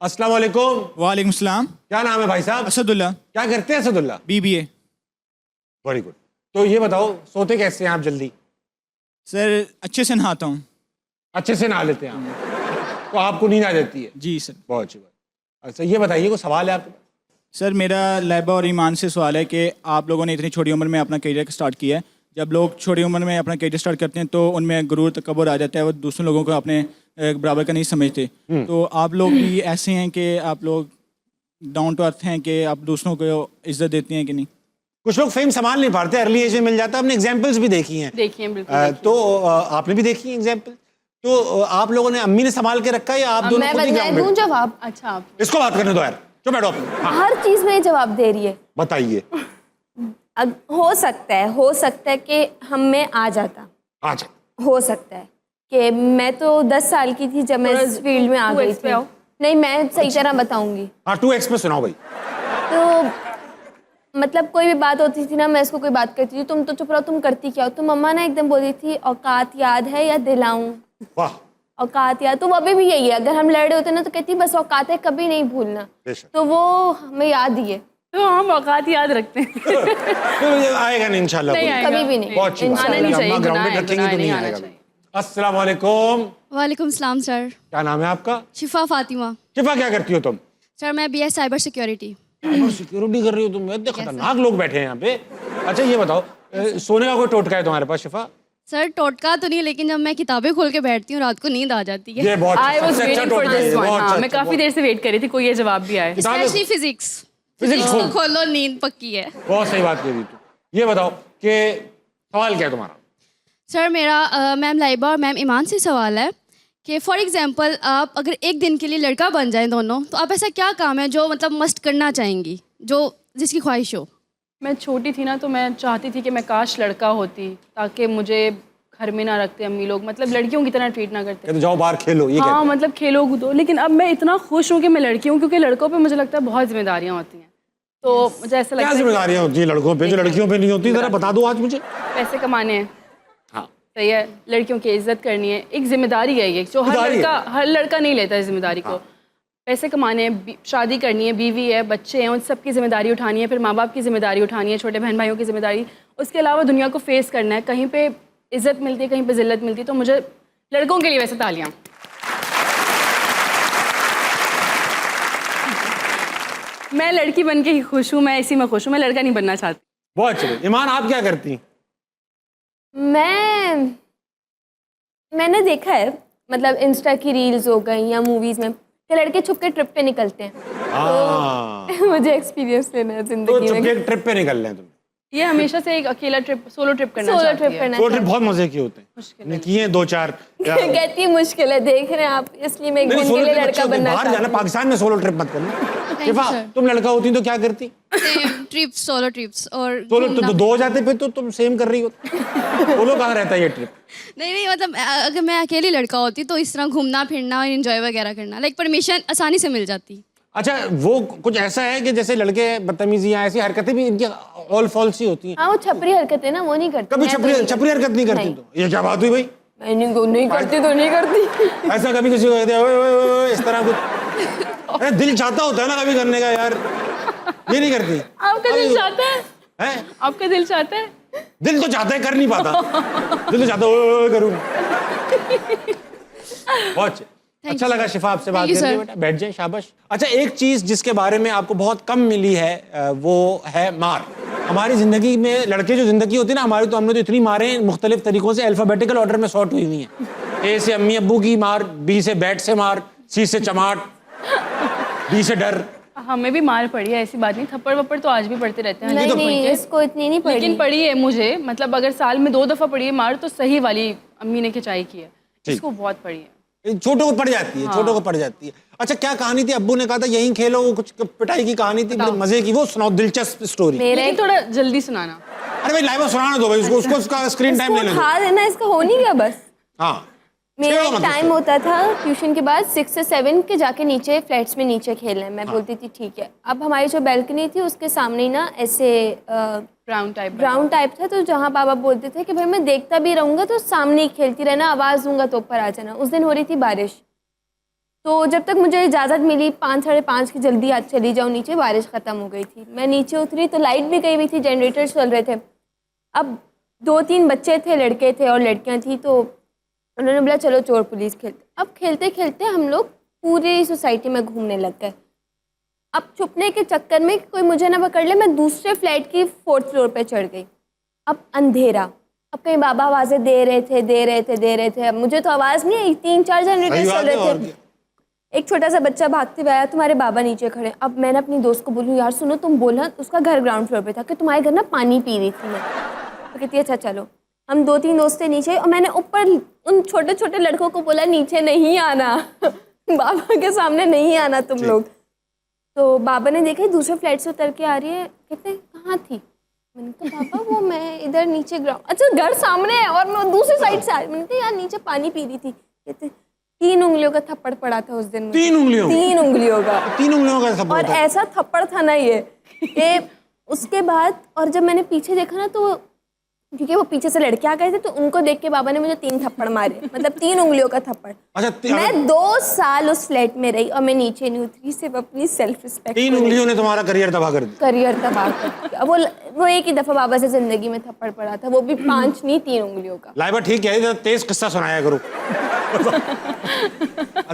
अस्सलाम वालेकुम। वालेकुम सलाम। क्या नाम है भाई साहब? असदुल्ला। क्या करते हैं असदुल्ला? BBA। Very good. तो ये बताओ, सोते कैसे हैं आप जल्दी? सर अच्छे से नहाता हूँ। अच्छे से नहा लेते हैं आप, तो आपको नींद आ जाती है? जी सर। बहुत अच्छी बात। अच्छा ये बताइए, कोई सवाल है आपके पास? सर मेरा लैबा और ईमान से सवाल है कि आप लोगों ने इतनी छोटी उम्र में अपना करियर स्टार्ट किया है। जब लोग छोटी उम्र में अपना करियर स्टार्ट करते हैं तो उनमें गुरूर तकब्बुर आ जाता है, वो दूसरे लोगों को अपने बराबर का नहीं समझते। तो आप लोग भी ऐसे हैं कि आप लोग डाउन टू अर्थ हैं कि आप दूसरों को इज्जत देती हैं कि नहीं? कुछ लोग फेम संभाल नहीं पाते, अर्ली एज में मिल जाता है। हमने एग्जाम्पल्स भी देखी हैं। देखिए बिल्कुल तो आपने भी देखी है एग्जाम्पल? तो आप लोगों ने अम्मी ने संभाल के रखा है या आप दोनों मैं खुद ही बताए grounded? दूं जवाब? अच्छा आप इसको बात करने दो यार, चुप बैठो आप। हाँ, हर चीज में जवाब दे रही है। बताइए। हो सकता है कि हम में आ जाता, अच्छा, हो सकता है कि मैं तो 10 साल की थी जब मैं इस फील्ड में आ गई 2x पे थी। आओ। नहीं, मैं सही तरह बताऊंगी। हाँ 2x पे सुनाओ भाई। तो मतलब कोई भी बात होती थी ना, मैं इसको कोई बात करती थी, तुम तो चुप रहो, तुम करती क्या हो? तो मम्मा ना एकदम बोली थी, औकात याद है या दिलाऊं? वाह, औकात याद। तो वो अभी भी यही है, अगर हम लड़ रहे होते ना तो कहती बस औकात है, कभी नहीं भूलना। बेशक। तो वो हमें याद ही है। तो हम औकात याद रखते हैं। तो ये आएगा नहीं इंशाल्लाह। नहीं कोई। आएगा। कभी भी नहीं। बहुत अच्छी बात आना है। नहीं चाहिए, अम्मा गुनाह ग्राउंडेड है, रखेंगी गुनाह तो नहीं नहीं आना आएगा। चाहिए। अस्सलाम वालेकुम। वालेकुम सलाम सर। क्या नाम है आपका? शिफा फातिमा। शिफा, क्या करती हो तुम? सर मैं BS साइबर सिक्योरिटी। सिक्योरिटी कर रही हो तुम? इतने खतरनाक लोग बैठे हैं यहाँ पे। अच्छा ये बताओ, सोने का कोई टोटका है तुम्हारे पास शिफा? सर टोटका तो नहीं, लेकिन जब मैं किताबें खोल के बैठती हूँ रात को नींद आ जाती है। ये बहुत आई वाज सबसे अच्छा वेटिंग फॉर टोटका है, दिस वन। बहुत हाँ, अच्छा, मैं काफी बहुत- देर से वेट कर रही थी कोई ये जवाब भी आए। Specially physics. फिजिक्स तो खोल। खोलो, नींद पक्की है। बहुत सही बात कह रही तू। ये बताओ कि सवाल क्या है तुम्हारा? सर मेरा मैम लाइबा और मैम ईमान से सवाल है कि फॉर एग्जांपल आप अगर एक दिन के लिए लड़का बन जाएं दोनों, तो आप ऐसा क्या काम है जो मतलब मस्ट करना चाहेंगी, जो जिसकी ख्वाहिश हो? मैं छोटी थी ना तो मैं चाहती थी कि मैं काश लड़का होती, ताकि मुझे घर में ना रखते अम्मी लोग, मतलब लड़कियों की तरह ट्रीट ना करते। कहते जाओ बाहर खेलो, ये हाँ कहते मतलब खेलो कूदो। लेकिन अब मैं इतना खुश हूँ कि मैं लड़की हूँ, क्योंकि लड़कों पे मुझे लगता है बहुत जिम्मेदारियाँ होती हैं। तो मुझे ऐसा हैं। क्या लगता है जिम्मेदारियां होती है लड़कों पे जो लड़कियों पे नहीं होती? जरा बता दो आज मुझे। पैसे कमाने हैं, हाँ, सही है, लड़कियों की इज्जत करनी है, एक जिम्मेदारी है ये, जो हर लड़का नहीं लेता इस जिम्मेदारी को। पैसे कमाने हैं, शादी करनी है, बीवी है, बच्चे हैं, उन सब की जिम्मेदारी उठानी है, फिर माँ बाप की जिम्मेदारी उठानी है, छोटे बहन भाइयों की जिम्मेदारी। उसके अलावा दुनिया को फेस करना है, कहीं पे इज्जत मिलती है, कहीं पे जिल्लत मिलती है। तो मुझे लड़कों के लिए वैसे तालियां। मैं लड़की बन के ही खुश हूँ, मैं इसी में खुश हूँ, मैं लड़का नहीं बनना चाहती। बहुत अच्छे। ईमान, आप क्या करती? मैंने देखा है, मतलब इंस्टा की रील्स हो गई या मूवीज में कि लड़के छुप के ट्रिप पे निकलते हैं। हाँ, मुझे एक्सपीरियंस लेना है तो जिंदगी में। चुपके ट्रिप पे निकल रहे हैं तुम? ये हमेशा से एक अकेला ट्रिप, सोलो ट्रिप करना सोलो चाहती ट्रिप है। करना तो ट्रिप बहुत मजे के होते हैं। मुश्किल मैंने किए हैं 2-4। कहती है मुश्किल है, देख रहे हैं आप, इसलिए मैं एक नहीं, दिन सोलो के लिए ट्रिप लड़का अच्छे होते हैं। बनना बाहर चाहती जाना, हूँ। पाकिस्तान में सोलो ट्रिप मत करना। शिफा, सर। तुम लड़का होती तो क्या करती? ट्रिप्स, सोलो ट्रिप्स और सोलो घूमना। तो 2 हो जाते, फिर तो तुम सेम कर रही हो। सोलो कहाँ रहता है ये ट्रिप? नहीं मतलब अगर मैं अकेली लड़का होती तो इस तरह घूमना फिरना और एंजॉय वगैरह करना, लाइक परमिशन आसानी से मिल जाती। अच्छा, वो कुछ ऐसा है कि जैसे लड़के बदतमीजियां, ऐसी हरकतें भी इनकी ऑल फॉल्स ही होती हैं? हाँ, वो छपरी हरकतें ना, वो नहीं करती। कभी मैं तो छपरी नहीं छपरी हरकत नहीं करती? नहीं। तो ये क्या बात हुई भाई? मैं नहीं करती तो नहीं करती। ऐसा कभी किसी को कहते हैं, ओए, ओए, ओए, ओए, इस तरह कुछ? अरे दिल चाहता होता है ना कभी करने का यार, ये नहीं करती? आपका दिल चाहता है? हैं? आपका दिल चाहता है? दिल तो चाहता है, कर नहीं पाता। दिल तो चाहता है, ओए, ओए, ओए, करूं। बहुत अच्छा लगा शिफा आपसे बात you, करके। sir. बेटा बैठ जाए, शाबाश। अच्छा, एक चीज जिसके बारे में आपको बहुत कम मिली है वो है मार। हमारी जिंदगी में लड़के जो जिंदगी होती है ना हमारी, तो हमने तो इतनी मारें मुख्तलिफ तरीकों से, अल्फाबेटिकल ऑर्डर में सॉर्ट हुई हुई हैं। ए से अम्मी अब्बू की मार, बी से बैट से मार, सी से चमाट, डी से डर। हमें भी मार पड़ी है, ऐसी बात नहीं। थप्पड़ वप्पड़ तो आज भी पड़ते रहते हैं। नहीं तो नहीं, पड़ते हैं। इसको इतनी नहीं पड़ी। लेकिन पड़ी है मुझे, मतलब अगर साल में 2 दफा पड़ी है मार, तो सही वाली अम्मी ने खिंचाई की है। इसको बहुत पड़ी है। छोटों को पड़ जाती है, छोटों को पड़ जाती है। अच्छा, क्या कहानी थी? अब्बू ने कहा था यहीं खेलो, वो कुछ पिटाई की कहानी थी, बड़े मजे की, वो सुनाओ, दिलचस्प स्टोरी। मेरा लेकिन थोड़ा जल्दी सुनाना। अरे भाई लाइव सुनाना दो भाई, उसको उसको उसका स्क्रीन टाइम लेने दो। उठा देना, इसका हो नहीं गया बस। हाँ, मेरा खेलो एक मत टाइम उसको। होता था ट्यूशन के बाद 6 से 7 के जाके नीचे फ्लैट्स में नीचे खेलना है। मैं बोलती थी ठीक है। अब हमारी जो बैल्कनी थी उसके सामने ही ना ऐसे ग्राउंड टाइप था, तो जहाँ पापा बोलते थे कि भाई मैं देखता भी रहूंगा तो सामने ही खेलती रहना, आवाज़ दूंगा तो ऊपर आ जाना। उस दिन हो रही थी बारिश, तो जब तक मुझे इजाज़त मिली 5 साढ़े 5 की जल्दी आज चली जाओ नीचे, बारिश ख़त्म हो गई थी। मैं नीचे उतरी तो लाइट भी गई हुई थी, जनरेटर चल रहे थे। अब 2-3 बच्चे थे, लड़के थे और लड़कियां थी, तो उन्होंने बोला चलो चोर पुलिस खेलते। अब खेलते खेलते हम लोग पूरी सोसाइटी में घूमने लग गए। अब छुपने के चक्कर में कोई मुझे ना पकड़ ले, मैं दूसरे फ्लैट की 4th फ्लोर पे चढ़ गई। अब अंधेरा, अब कहीं बाबा आवाज़ें दे रहे थे। अब मुझे तो आवाज़ नहीं आई, 3-4 जनरेटर चल रहे थे। एक छोटा सा बच्चा भागते हुए आया, तुम्हारे बाबा नीचे खड़े। अब मैंने अपनी दोस्त को बोलूँ, यार सुनो, तुम बोला, उसका घर ग्राउंड फ्लोर पे था, कि तुम्हारे घर ना पानी पी रही थी मैं। तो कहती है अच्छा चलो। हम 2-3 दोस्तें नीचे, और मैंने ऊपर उन छोटे छोटे लड़कों को बोला नीचे नहीं आना बाबा के सामने नहीं आना तुम लोग। तो बाबा ने देखा दूसरे फ्लैट से उतर के आ रही है, कहते कहाँ थी? मैंने कहा बाबा वो मैं इधर नीचे ग्राउंड, अच्छा घर सामने है और मैं दूसरी साइड से आ रही। मैंने कहा यार नीचे पानी पी रही थी। कहते 3 उंगलियों का थप्पड़ पड़ा था उस दिन मुझे। 3 उंगलियों? 3 उंगलियों का। 3 उंगलियों का थप्पड़? और ऐसा थप्पड़ था ना ये उसके बाद, और जब मैंने पीछे देखा ना, तो क्योंकि वो पीछे से लड़के आ गए थे, तो उनको देख के बाबा ने मुझे 3 थप्पड़ मारे, मतलब 3 उंगलियों का थप्पड़। अच्छा, मैं 2 साल उस फ्लैट में रही और मैं नीचे नहीं उतरी, सिर्फ अपनी सेल्फ रिस्पेक्ट। 3 उंगलियों ने तुम्हारा करियर तबाह कर दिया? करियर तबाह कर दिया। वो एक ही दफा बाबा से जिंदगी में थप्पड़ पड़ा था, वो भी 5 नहीं 3 उंगलियों का। लाइबा ठीक है, तेज किस्सा सुनाया करो।